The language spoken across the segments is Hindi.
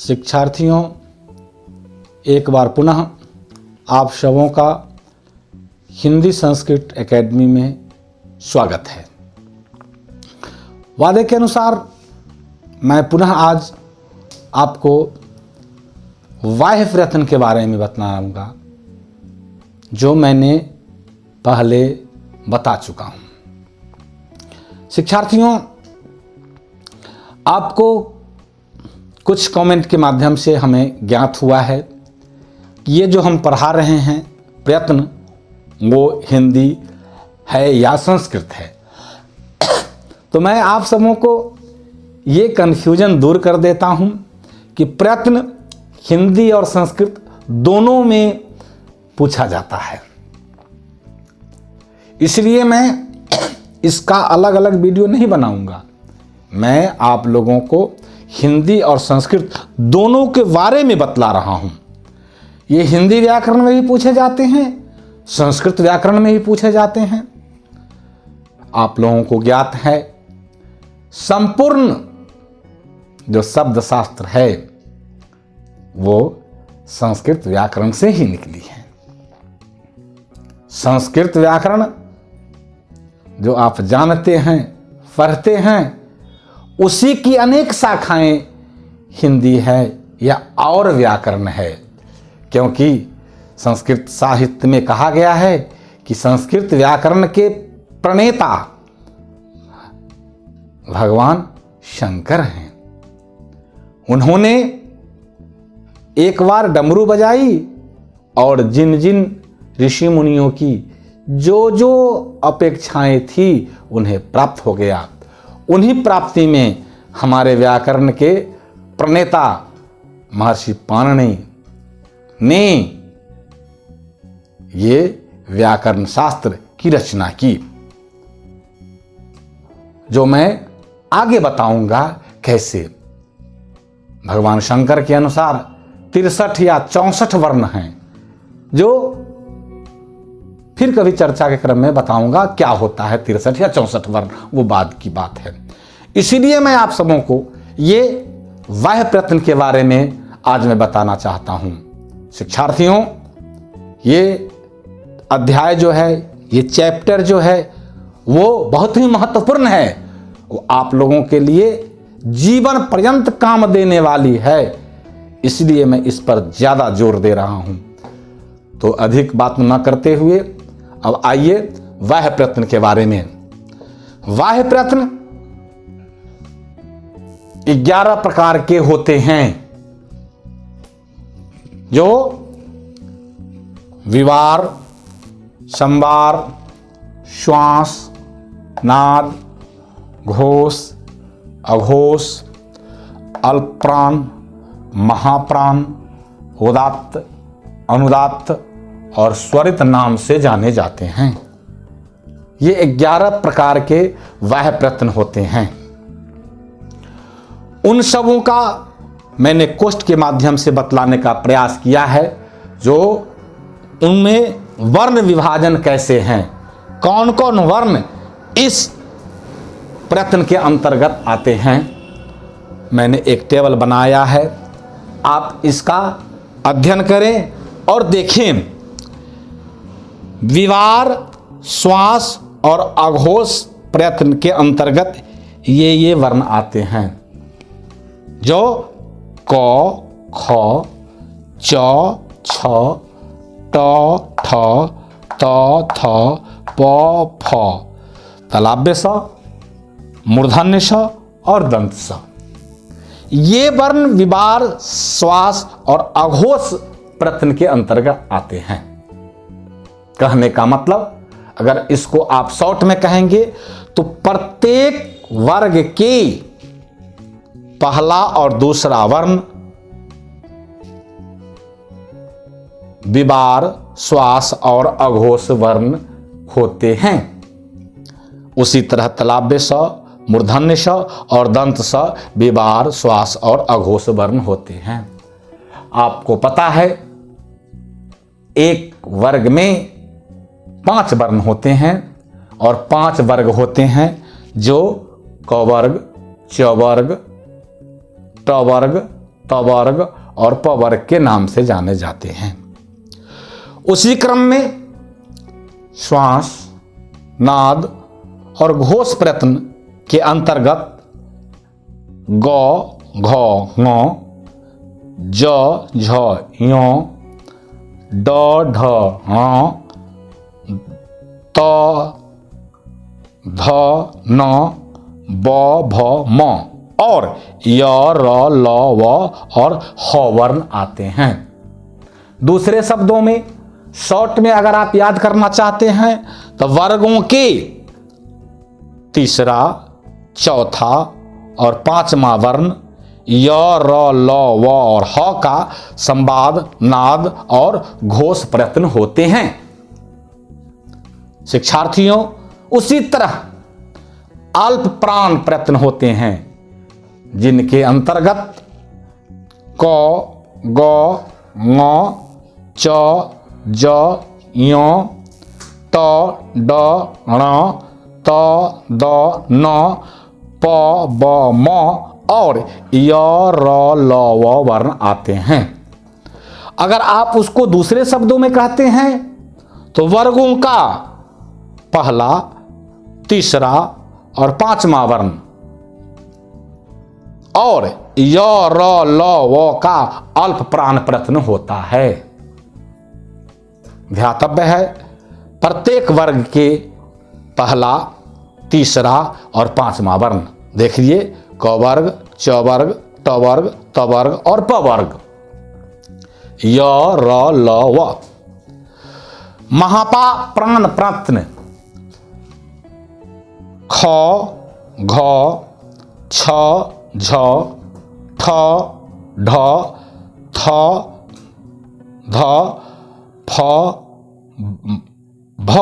शिक्षार्थियों, एक बार पुनः आप सबों का हिंदी संस्कृत एकेडमी में स्वागत है। वादे के अनुसार मैं पुनः आज आपको वाह्य प्रयत्न के बारे में बताऊंगा, जो मैंने पहले बता चुका हूं। शिक्षार्थियों, आपको कुछ कमेंट के माध्यम से हमें ज्ञात हुआ है कि ये जो हम पढ़ा रहे हैं प्रयत्न, वो हिंदी है या संस्कृत है। तो मैं आप सबों को ये कन्फ्यूजन दूर कर देता हूं कि प्रयत्न हिंदी और संस्कृत दोनों में पूछा जाता है। इसलिए मैं इसका अलग अलग वीडियो नहीं बनाऊंगा। मैं आप लोगों को हिंदी और संस्कृत दोनों के बारे में बतला रहा हूं। ये हिंदी व्याकरण में भी पूछे जाते हैं, संस्कृत व्याकरण में भी पूछे जाते हैं। आप लोगों को ज्ञात है, संपूर्ण जो शब्द शास्त्र है वो संस्कृत व्याकरण से ही निकली है। संस्कृत व्याकरण जो आप जानते हैं, पढ़ते हैं, उसी की अनेक शाखाएं हिंदी है या और व्याकरण है। क्योंकि संस्कृत साहित्य में कहा गया है कि संस्कृत व्याकरण के प्रणेता भगवान शंकर हैं। उन्होंने एक बार डमरू बजाई और जिन जिन ऋषि मुनियों की जो जो अपेक्षाएं थी उन्हें प्राप्त हो गया। उन्हीं प्राप्ति में हमारे व्याकरण के प्रणेता महर्षि पाणिनि ने ये व्याकरण शास्त्र की रचना की, जो मैं आगे बताऊंगा कैसे। भगवान शंकर के अनुसार 63 या 64 वर्ण हैं, जो फिर कभी चर्चा के क्रम में बताऊंगा क्या होता है 63 या 64 वर्ण, वो बाद की बात है। इसीलिए मैं आप सबों को ये वाह्य प्रयत्न के बारे में आज मैं बताना चाहता हूं। शिक्षार्थियों, ये अध्याय जो है, ये चैप्टर जो है, वो बहुत ही महत्वपूर्ण है। वो आप लोगों के लिए जीवन पर्यंत काम देने वाली है। इसलिए मैं इस पर ज्यादा जोर दे रहा हूं। तो अधिक बात न करते हुए अब आइए वाह्य प्रयत्न के बारे में। वाह्य प्रयत्न 11 प्रकार के होते हैं, जो विवार, संवार, श्वास, नाद, घोष, अघोष, अल्पप्राण, महाप्राण, उदात्त, अनुदात्त और स्वरित नाम से जाने जाते हैं। ये 11 प्रकार के वाह्य प्रयत्न होते हैं। उन सबों का मैंने कोष्ठ के माध्यम से बतलाने का प्रयास किया है, जो उनमें वर्ण विभाजन कैसे हैं, कौन कौन वर्ण इस प्रयत्न के अंतर्गत आते हैं। मैंने एक टेबल बनाया है, आप इसका अध्ययन करें और देखें। विवार, श्वास और अघोष प्रयत्न के अंतर्गत ये वर्ण आते हैं, जो क, ख, च, छ, ट, ठ, त, थ, प, फ, तालव्य स, मूर्धन्य स और दंत स। ये वर्ण विवार, श्वास और अघोष प्रयत्न के अंतर्गत आते हैं। कहने का मतलब, अगर इसको आप शॉर्ट में कहेंगे तो प्रत्येक वर्ग के पहला और दूसरा वर्ण विवार, श्वास और अघोष वर्ण होते हैं। उसी तरह तालव्य स, मूर्धन्य स और दंत स विवार, श्वास और अघोष वर्ण होते हैं। आपको पता है, एक वर्ग में 5 वर्ण होते हैं और 5 वर्ग होते हैं, जो क वर्ग, च वर्ग, ट वर्ग, तवर्ग और पवर्ग के नाम से जाने जाते हैं। उसी क्रम में श्वास, नाद और घोष प्रयत्न के अंतर्गत ग, घ, ङ, ज, झ, ञ, ड, ढ, ण, त, ध, न, ब, भ, म और य, र, ल, व और ह वर्ण आते हैं। दूसरे शब्दों में शॉर्ट में अगर आप याद करना चाहते हैं तो वर्गों के तीसरा, चौथा और पांचवा वर्ण य, र, ल, व और ह का संवाद, नाद और घोष प्रयत्न होते हैं। शिक्षार्थियों, उसी तरह अल्प प्राण प्रयत्न होते हैं जिनके अंतर्गत क, ग, ङ, च, ज, ञ, त, ड, ण, त, द, न, प, ब, म और य, र, ल, व वर्ण आते हैं। अगर आप उसको दूसरे शब्दों में कहते हैं तो वर्गों का पहला, तीसरा और पांचवा वर्ण और य, र, ल, व का अल्प प्राण प्रयत्न होता है। ध्यातव्य है, प्रत्येक वर्ग के पहला, तीसरा और पांचवा वर्ण देखिए, क वर्ग, च वर्ग, ट वर्ग, त वर्ग और प वर्ग, य, र, ल, व। महापा प्राण प्रयत्न ख, घ, छ, झ, ठ, ढ, थ, ध, फ, भ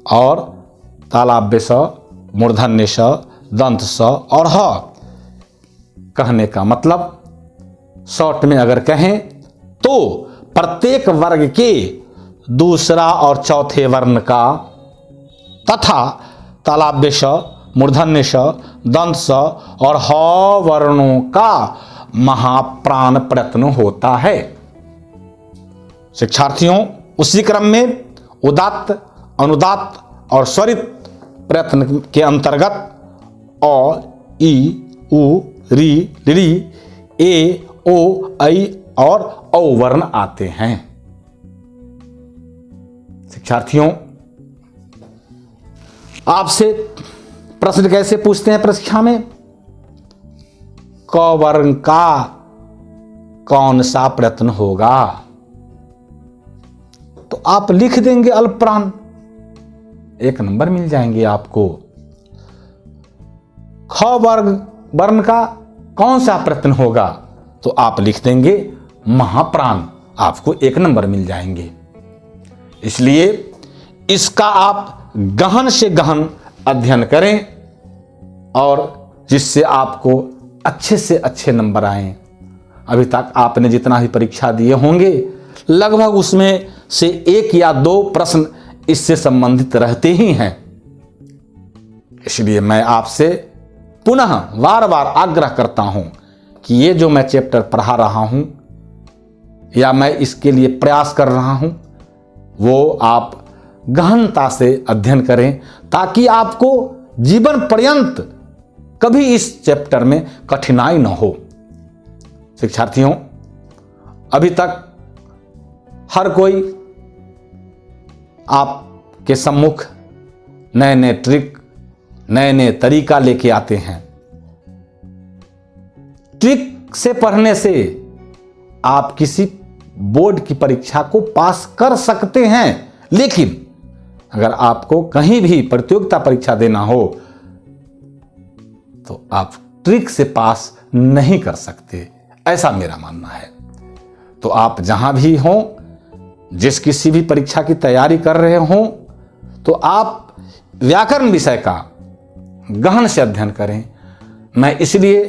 और तालाब्य स, मूर्धन्य स, दंत स और ह। कहने का मतलब शॉर्ट में अगर कहें तो प्रत्येक वर्ग के दूसरा और चौथे वर्ण का तथा तालाब्य स, मूर्धन्य स, दंत स और ह वर्णों का महाप्राण प्रयत्न होता है। शिक्षार्थियों, उसी क्रम में उदात्त, अनुदात्त और स्वरित प्रयत्न के अंतर्गत अ, इ, उ, री, री, ए, ओ, ऐ और औ वर्ण आते हैं। शिक्षार्थियों, आपसे प्रश्न कैसे पूछते हैं परीक्षा में? क वर्ण का कौन सा प्रयत्न होगा? तो आप लिख देंगे अल्प प्राण, 1 नंबर मिल जाएंगे आपको। ख वर्ग वर्ण का कौन सा प्रयत्न होगा? तो आप लिख देंगे महाप्राण, आपको 1 नंबर मिल जाएंगे। इसलिए इसका आप गहन से गहन अध्ययन करें और जिससे आपको अच्छे से अच्छे नंबर आएं। अभी तक आपने जितना भी परीक्षा दिए होंगे लगभग उसमें से 1 या 2 प्रश्न इससे संबंधित रहते ही हैं। इसलिए मैं आपसे पुनः बार बार आग्रह करता हूं कि ये जो मैं चैप्टर पढ़ा रहा हूं या मैं इसके लिए प्रयास कर रहा हूं वो आप गहनता से अध्ययन करें ताकि आपको जीवन पर्यंत कभी इस चैप्टर में कठिनाई न हो। शिक्षार्थियों, अभी तक हर कोई आपके सम्मुख नए नए ट्रिक, नए नए तरीका लेके आते हैं। ट्रिक से पढ़ने से आप किसी बोर्ड की परीक्षा को पास कर सकते हैं, लेकिन अगर आपको कहीं भी प्रतियोगिता परीक्षा देना हो तो आप ट्रिक से पास नहीं कर सकते, ऐसा मेरा मानना है। तो आप जहां भी हों, जिस किसी भी परीक्षा की तैयारी कर रहे हों, तो आप व्याकरण विषय का गहन से अध्ययन करें। मैं इसलिए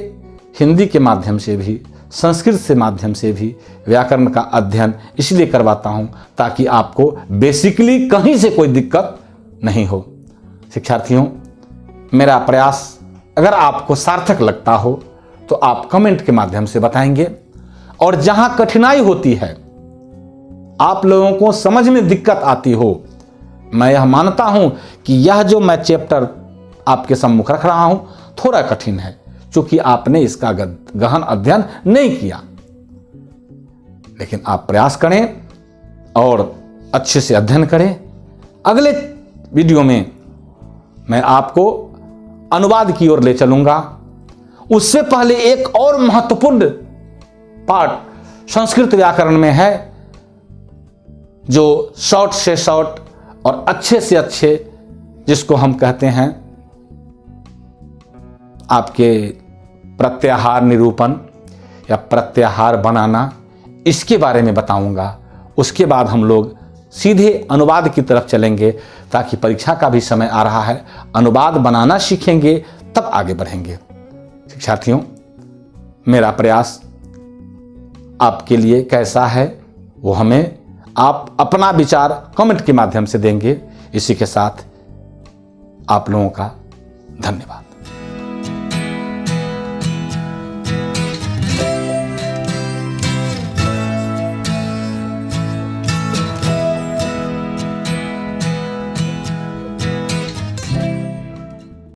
हिंदी के माध्यम से भी, संस्कृत से माध्यम से भी व्याकरण का अध्ययन इसलिए करवाता हूं ताकि आपको बेसिकली कहीं से कोई दिक्कत नहीं हो। शिक्षार्थियों, मेरा प्रयास अगर आपको सार्थक लगता हो तो आप कमेंट के माध्यम से बताएंगे। और जहां कठिनाई होती है, आप लोगों को समझ में दिक्कत आती हो, मैं यह मानता हूं कि यह जो मैं चैप्टर आपके सम्मुख रख रहा हूं थोड़ा कठिन है, क्योंकि आपने इसका गहन अध्ययन नहीं किया। लेकिन आप प्रयास करें और अच्छे से अध्ययन करें। अगले वीडियो में मैं आपको अनुवाद की ओर ले चलूंगा। उससे पहले एक और महत्वपूर्ण पाठ संस्कृत व्याकरण में है, जो शॉर्ट से शॉर्ट और अच्छे से अच्छे, जिसको हम कहते हैं आपके प्रत्याहार निरूपण या प्रत्याहार बनाना, इसके बारे में बताऊंगा। उसके बाद हम लोग सीधे अनुवाद की तरफ चलेंगे, ताकि परीक्षा का भी समय आ रहा है, अनुवाद बनाना सीखेंगे तब आगे बढ़ेंगे। शिक्षार्थियों, मेरा प्रयास आपके लिए कैसा है वो हमें आप अपना विचार कमेंट के माध्यम से देंगे। इसी के साथ आप लोगों का धन्यवाद।